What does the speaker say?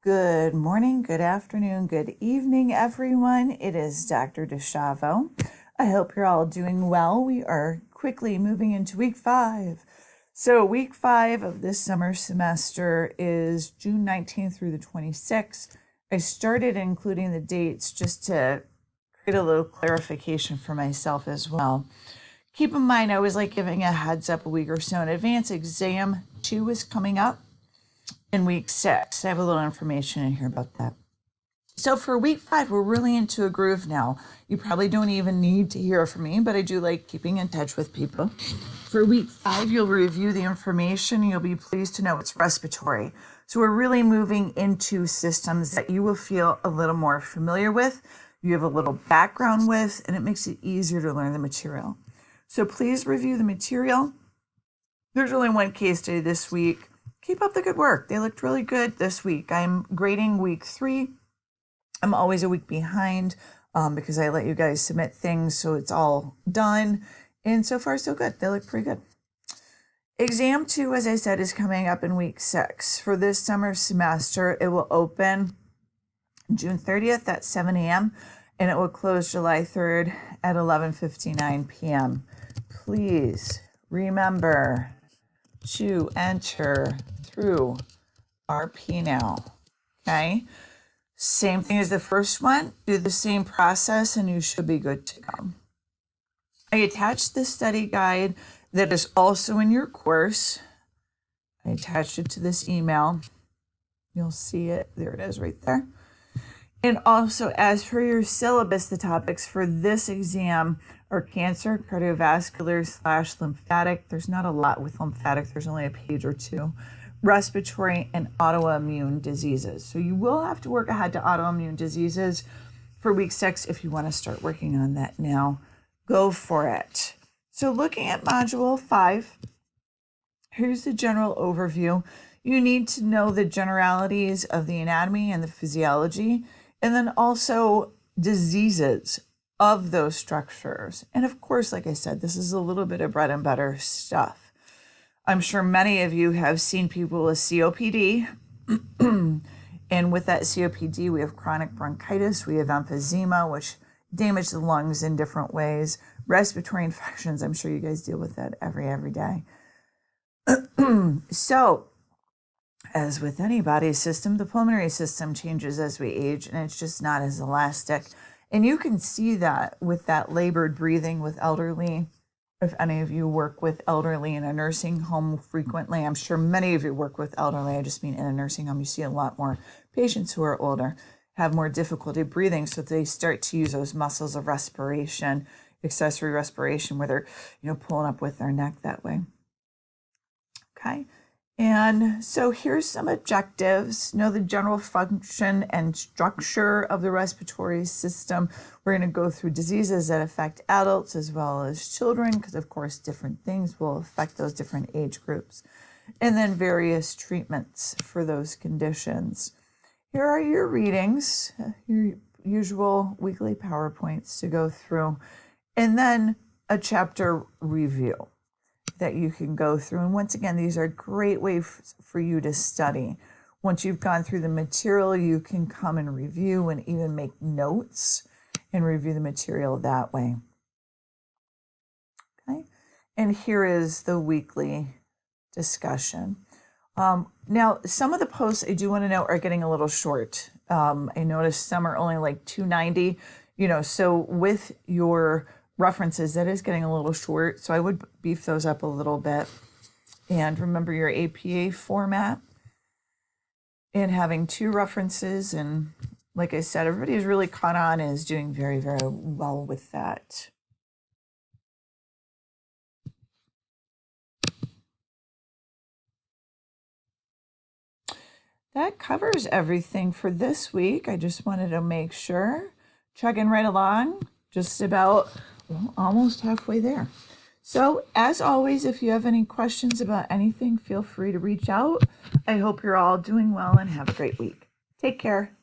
Good morning, good afternoon, good evening, everyone. It is Dr. DeShavo. I hope you're all doing well. We are quickly moving into week 5. So week 5 of this summer semester is June 19th through the 26th. I started including the dates just to create a little clarification for myself as well. Keep in mind, I was like giving a heads up a week or so in advance. Exam 2 is coming up in week 6. I have a little information in here about that. So for week 5, we're really into a groove now. You probably don't even need to hear from me, but I do like keeping in touch with people. For week 5, you'll review the information. You'll be pleased to know it's respiratory. So we're really moving into systems that you will feel a little more familiar with, you have a little background with, and it makes it easier to learn the material. So please review the material. There's only one case study this week. Keep up the good work. They looked really good this week. I'm grading week 3. I'm always a week behind because I let you guys submit things so it's all done. And so far, so good. They look pretty good. Exam 2, as I said, is coming up in week 6. For this summer semester, it will open June 30th at 7 a.m. and it will close July 3rd at 11:59 p.m. Please remember to enter through RP now, okay? Same thing as the first one, do the same process and you should be good to go. I attached the study guide that is also in your course. I attached it to this email. You'll see it, there it is right there. And also, as for your syllabus, the topics for this exam are cancer, cardiovascular / lymphatic. There's not a lot with lymphatic. There's only a page or two. Respiratory and autoimmune diseases. So you will have to work ahead to autoimmune diseases for week 6 if you want to start working on that now. Go for it. So looking at module 5, here's the general overview. You need to know the generalities of the anatomy and the physiology, and then also diseases of those structures. And of course, like I said, this is a little bit of bread and butter stuff. I'm sure many of you have seen people with COPD. And with that COPD, we have chronic bronchitis, we have emphysema, which damage the lungs in different ways. Respiratory infections, I'm sure you guys deal with that every day. So, as with any body system, the pulmonary system changes as we age, and it's just not as elastic. And you can see that with that labored breathing with elderly. If any of you work with elderly in a nursing home frequently, I'm sure many of you work with elderly. I just mean in a nursing home, you see a lot more patients who are older have more difficulty breathing, so they start to use those muscles of respiration, accessory respiration, where they're pulling up with their neck that way. Okay. And so here's some objectives. Know the general function and structure of the respiratory system. We're going to go through diseases that affect adults as well as children, because of course different things will affect those different age groups. And then various treatments for those conditions. Here are your readings, your usual weekly PowerPoints to go through, and then a chapter review that you can go through. And once again, these are a great way for you to study. Once you've gone through the material, you can come and review and even make notes and review the material that way. Okay, and here is the weekly discussion. Now, some of the posts I do want to know are getting a little short. I noticed some are only like 290, so with your references, that is getting a little short, so I would beef those up a little bit. And remember your APA format and having 2 references. And like I said, everybody who's really caught on and is doing very, very well with that. That covers everything for this week. I just wanted to make sure, chugging right along, just about almost halfway there. So as always, if you have any questions about anything, feel free to reach out. I hope you're all doing well and have a great week. Take care.